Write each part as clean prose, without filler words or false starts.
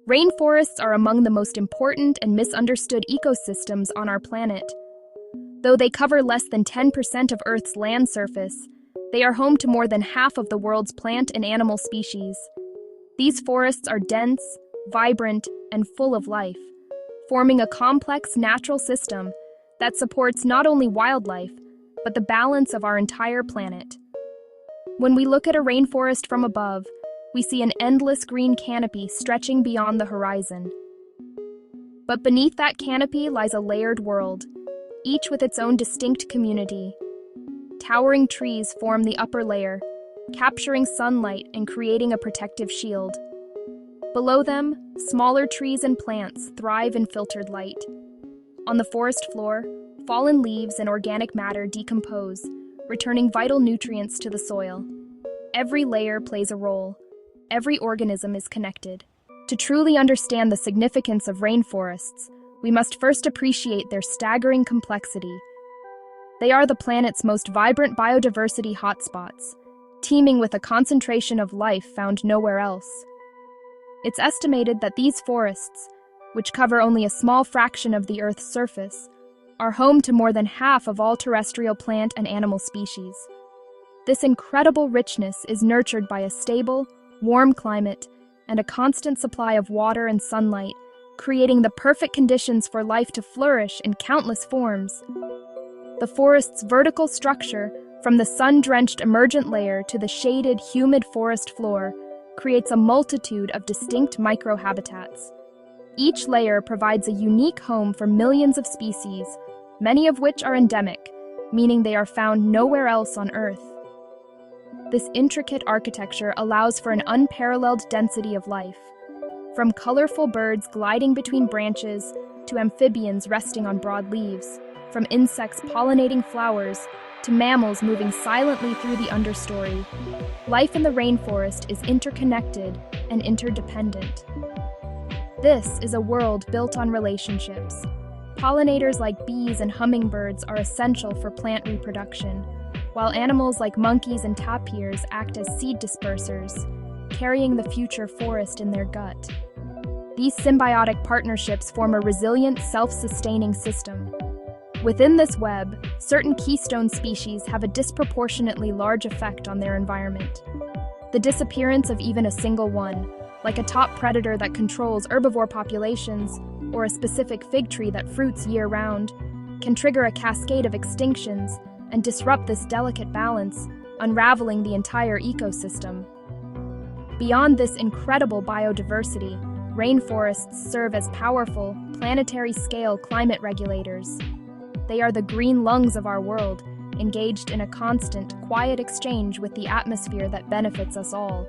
Rainforests are among the most important and misunderstood ecosystems on our planet. Though they cover less than 10% of Earth's land surface, they are home to more than half of the world's plant and animal species. These forests are dense, vibrant, and full of life, forming a complex natural system that supports not only wildlife, but the balance of our entire planet. When we look at a rainforest from above, we see an endless green canopy stretching beyond the horizon. But beneath that canopy lies a layered world, each with its own distinct community. Towering trees form the upper layer, capturing sunlight and creating a protective shield. Below them, smaller trees and plants thrive in filtered light. On the forest floor, fallen leaves and organic matter decompose, returning vital nutrients to the soil. Every layer plays a role. Every organism is connected. To truly understand the significance of rainforests, we must first appreciate their staggering complexity. They are the planet's most vibrant biodiversity hotspots, teeming with a concentration of life found nowhere else. It's estimated that these forests, which cover only a small fraction of the Earth's surface, are home to more than half of all terrestrial plant and animal species. This incredible richness is nurtured by a stable, warm climate and a constant supply of water and sunlight, creating the perfect conditions for life to flourish in countless forms. The forest's vertical structure, from the sun-drenched emergent layer to the shaded, humid forest floor, creates a multitude of distinct microhabitats. Each layer provides a unique home for millions of species, many of which are endemic, meaning they are found nowhere else on Earth. This intricate architecture allows for an unparalleled density of life, from colorful birds gliding between branches to amphibians resting on broad leaves, from insects pollinating flowers to mammals moving silently through the understory. Life in the rainforest is interconnected and interdependent. This is a world built on relationships. Pollinators like bees and hummingbirds are essential for plant reproduction, while animals like monkeys and tapirs act as seed dispersers, carrying the future forest in their gut. These symbiotic partnerships form a resilient, self-sustaining system. Within this web, certain keystone species have a disproportionately large effect on their environment. The disappearance of even a single one, like a top predator that controls herbivore populations or a specific fig tree that fruits year-round, can trigger a cascade of extinctions and disrupt this delicate balance, unraveling the entire ecosystem. Beyond this incredible biodiversity, rainforests serve as powerful, planetary-scale climate regulators. They are the green lungs of our world, engaged in a constant, quiet exchange with the atmosphere that benefits us all.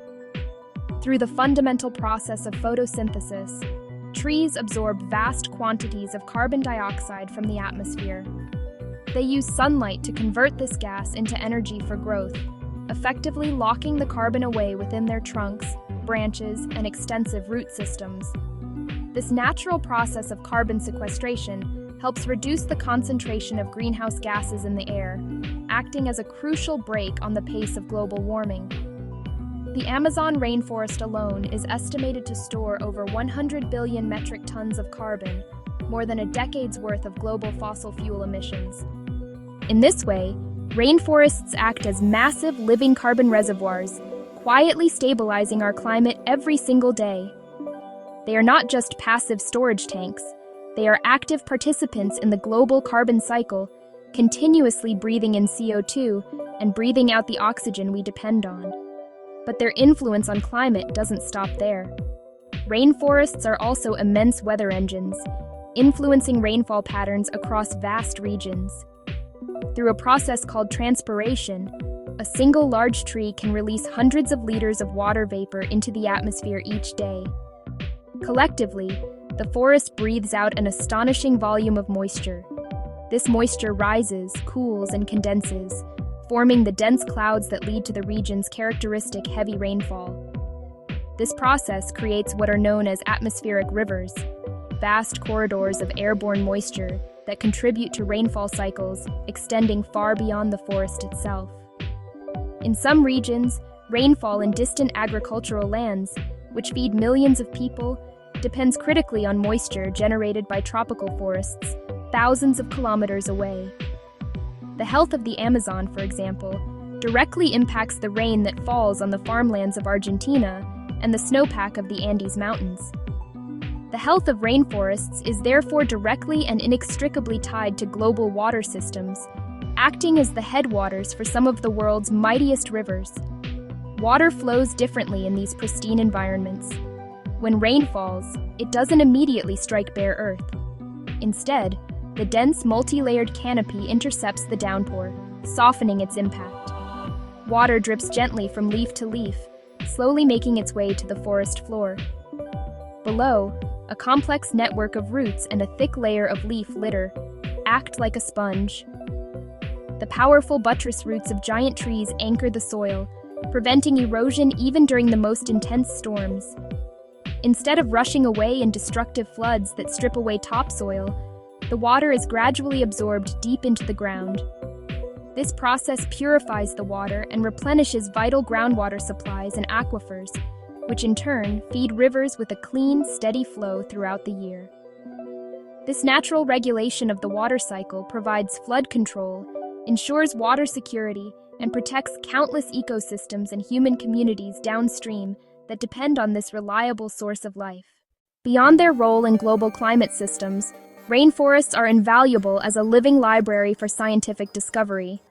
Through the fundamental process of photosynthesis, trees absorb vast quantities of carbon dioxide from the atmosphere. They use sunlight to convert this gas into energy for growth, effectively locking the carbon away within their trunks, branches, and extensive root systems. This natural process of carbon sequestration helps reduce the concentration of greenhouse gases in the air, acting as a crucial brake on the pace of global warming. The Amazon rainforest alone is estimated to store over 100 billion metric tons of carbon, more than a decade's worth of global fossil fuel emissions. In this way, rainforests act as massive living carbon reservoirs, quietly stabilizing our climate every single day. They are not just passive storage tanks, they are active participants in the global carbon cycle, continuously breathing in CO2 and breathing out the oxygen we depend on. But their influence on climate doesn't stop there. Rainforests are also immense weather engines, influencing rainfall patterns across vast regions. Through a process called transpiration, a single large tree can release hundreds of liters of water vapor into the atmosphere each day. Collectively, the forest breathes out an astonishing volume of moisture. This moisture rises, cools, and condenses, forming the dense clouds that lead to the region's characteristic heavy rainfall. This process creates what are known as atmospheric rivers, vast corridors of airborne moisture that contribute to rainfall cycles extending far beyond the forest itself. In some regions, rainfall in distant agricultural lands, which feed millions of people, depends critically on moisture generated by tropical forests thousands of kilometers away. The health of the Amazon, for example, directly impacts the rain that falls on the farmlands of Argentina and the snowpack of the Andes Mountains. The health of rainforests is therefore directly and inextricably tied to global water systems, acting as the headwaters for some of the world's mightiest rivers. Water flows differently in these pristine environments. When rain falls, it doesn't immediately strike bare earth. Instead, the dense, multi-layered canopy intercepts the downpour, softening its impact. Water drips gently from leaf to leaf, slowly making its way to the forest floor. Below, a complex network of roots and a thick layer of leaf litter act like a sponge. The powerful buttress roots of giant trees anchor the soil, preventing erosion even during the most intense storms. Instead of rushing away in destructive floods that strip away topsoil, the water is gradually absorbed deep into the ground. This process purifies the water and replenishes vital groundwater supplies and aquifers, which in turn feed rivers with a clean, steady flow throughout the year. This natural regulation of the water cycle provides flood control, ensures water security, and protects countless ecosystems and human communities downstream that depend on this reliable source of life. Beyond their role in global climate systems, rainforests are invaluable as a living library for scientific discovery.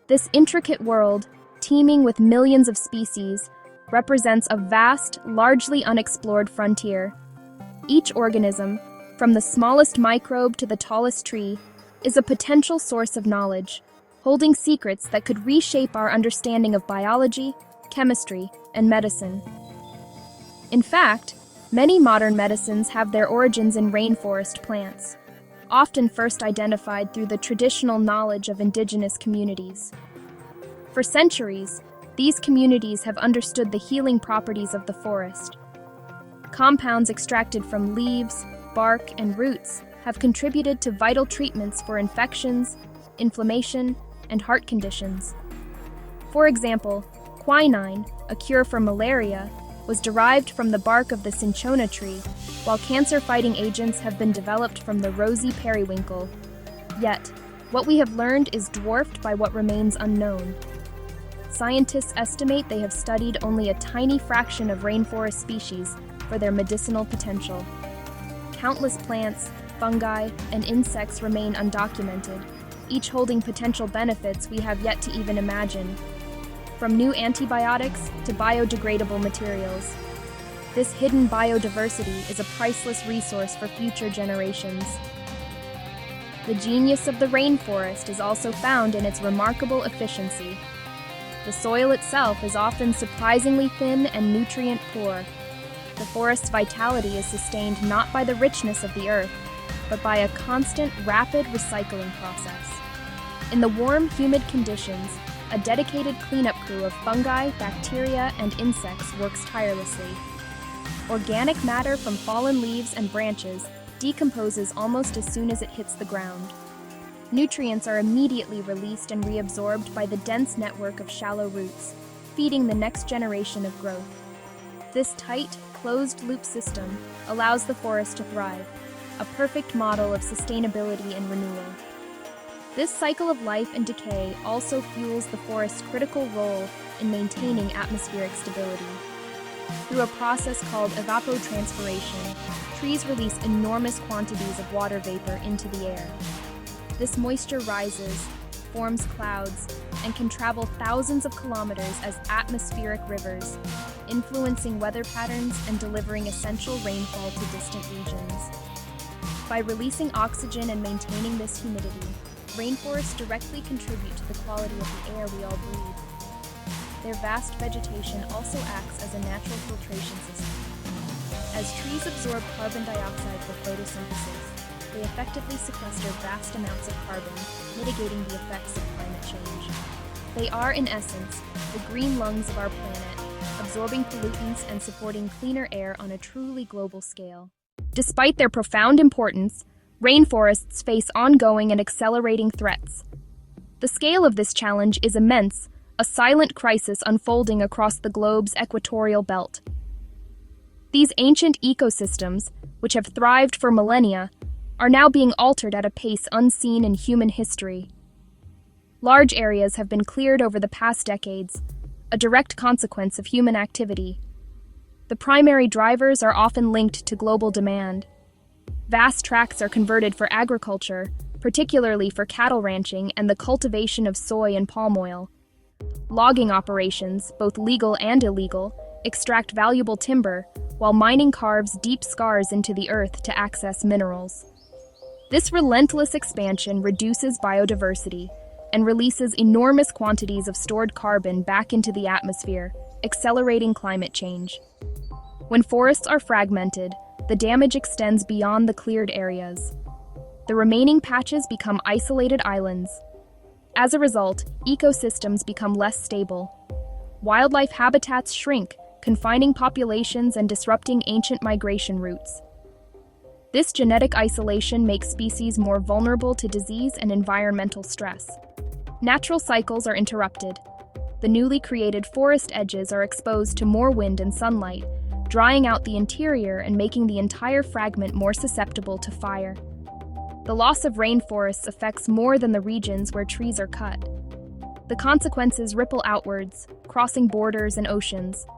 This intricate world, teeming with millions of species, represents a vast, largely unexplored frontier. Each organism, from the smallest microbe to the tallest tree, is a potential source of knowledge, holding secrets that could reshape our understanding of biology, chemistry, and medicine. In fact, many modern medicines have their origins in rainforest plants, often first identified through the traditional knowledge of indigenous communities. For centuries, these communities have understood the healing properties of the forest. Compounds extracted from leaves, bark, and roots have contributed to vital treatments for infections, inflammation, and heart conditions. For example, quinine, a cure for malaria, was derived from the bark of the cinchona tree, while cancer-fighting agents have been developed from the rosy periwinkle. Yet, what we have learned is dwarfed by what remains unknown. Scientists estimate they have studied only a tiny fraction of rainforest species for their medicinal potential. Countless plants, fungi, and insects remain undocumented, each holding potential benefits we have yet to even imagine. From new antibiotics to biodegradable materials, this hidden biodiversity is a priceless resource for future generations. The genius of the rainforest is also found in its remarkable efficiency. The soil itself is often surprisingly thin and nutrient-poor. The forest's vitality is sustained not by the richness of the earth, but by a constant, rapid recycling process. In the warm, humid conditions, a dedicated cleanup crew of fungi, bacteria, and insects works tirelessly. Organic matter from fallen leaves and branches decomposes almost as soon as it hits the ground. Nutrients are immediately released and reabsorbed by the dense network of shallow roots, feeding the next generation of growth. This tight, closed-loop system allows the forest to thrive, a perfect model of sustainability and renewal. This cycle of life and decay also fuels the forest's critical role in maintaining atmospheric stability. Through a process called evapotranspiration, trees release enormous quantities of water vapor into the air. This moisture rises, forms clouds, and can travel thousands of kilometers as atmospheric rivers, influencing weather patterns and delivering essential rainfall to distant regions. By releasing oxygen and maintaining this humidity, rainforests directly contribute to the quality of the air we all breathe. Their vast vegetation also acts as a natural filtration system. As trees absorb carbon dioxide for photosynthesis, they effectively sequester vast amounts of carbon, mitigating the effects of climate change. They are, in essence, the green lungs of our planet, absorbing pollutants and supporting cleaner air on a truly global scale. Despite their profound importance, rainforests face ongoing and accelerating threats. The scale of this challenge is immense, a silent crisis unfolding across the globe's equatorial belt. These ancient ecosystems, which have thrived for millennia, are now being altered at a pace unseen in human history. Large areas have been cleared over the past decades, a direct consequence of human activity. The primary drivers are often linked to global demand. Vast tracts are converted for agriculture, particularly for cattle ranching and the cultivation of soy and palm oil. Logging operations, both legal and illegal, extract valuable timber, while mining carves deep scars into the earth to access minerals. This relentless expansion reduces biodiversity and releases enormous quantities of stored carbon back into the atmosphere, accelerating climate change. When forests are fragmented, the damage extends beyond the cleared areas. The remaining patches become isolated islands. As a result, ecosystems become less stable. Wildlife habitats shrink, confining populations and disrupting ancient migration routes. This genetic isolation makes species more vulnerable to disease and environmental stress. Natural cycles are interrupted. The newly created forest edges are exposed to more wind and sunlight, drying out the interior and making the entire fragment more susceptible to fire. The loss of rainforests affects more than the regions where trees are cut. The consequences ripple outwards, crossing borders and oceans.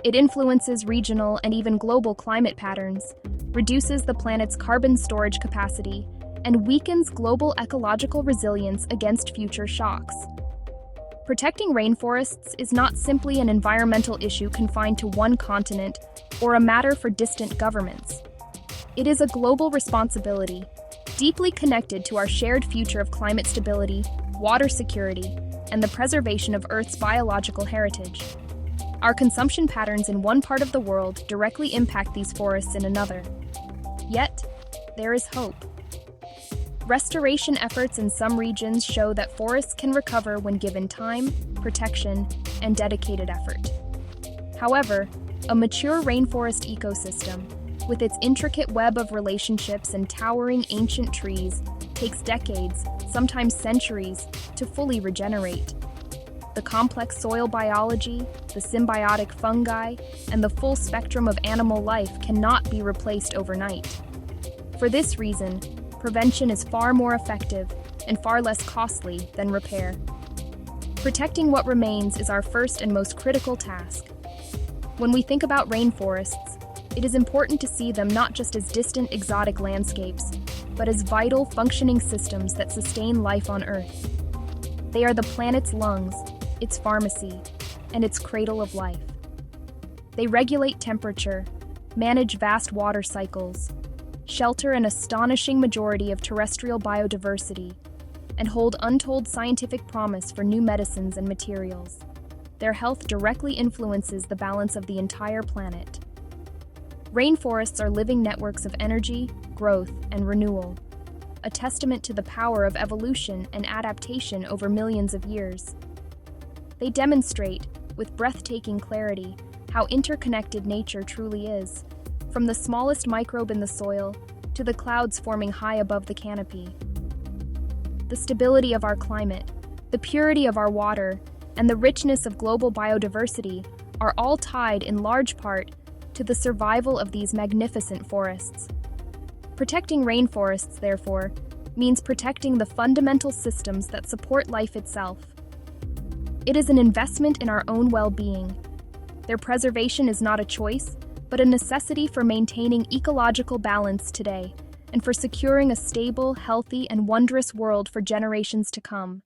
It influences regional and even global climate patterns, reduces the planet's carbon storage capacity, and weakens global ecological resilience against future shocks. Protecting rainforests is not simply an environmental issue confined to one continent or a matter for distant governments. It is a global responsibility, deeply connected to our shared future of climate stability, water security, and the preservation of Earth's biological heritage. Our consumption patterns in one part of the world directly impact these forests in another. Yet, there is hope. Restoration efforts in some regions show that forests can recover when given time, protection, and dedicated effort. However, a mature rainforest ecosystem, with its intricate web of relationships and towering ancient trees, takes decades, sometimes centuries, to fully regenerate. The complex soil biology, the symbiotic fungi, and the full spectrum of animal life cannot be replaced overnight. For this reason, prevention is far more effective and far less costly than repair. Protecting what remains is our first and most critical task. When we think about rainforests, it is important to see them not just as distant exotic landscapes, but as vital, functioning systems that sustain life on Earth. They are the planet's lungs, its pharmacy, and its cradle of life. They regulate temperature, manage vast water cycles, shelter an astonishing majority of terrestrial biodiversity, and hold untold scientific promise for new medicines and materials. Their health directly influences the balance of the entire planet. Rainforests are living networks of energy, growth, and renewal, a testament to the power of evolution and adaptation over millions of years. They demonstrate, with breathtaking clarity, how interconnected nature truly is, from the smallest microbe in the soil to the clouds forming high above the canopy. The stability of our climate, the purity of our water, and the richness of global biodiversity are all tied in large part to the survival of these magnificent forests. Protecting rainforests, therefore, means protecting the fundamental systems that support life itself. It is an investment in our own well-being. Their preservation is not a choice, but a necessity for maintaining ecological balance today and for securing a stable, healthy, and wondrous world for generations to come.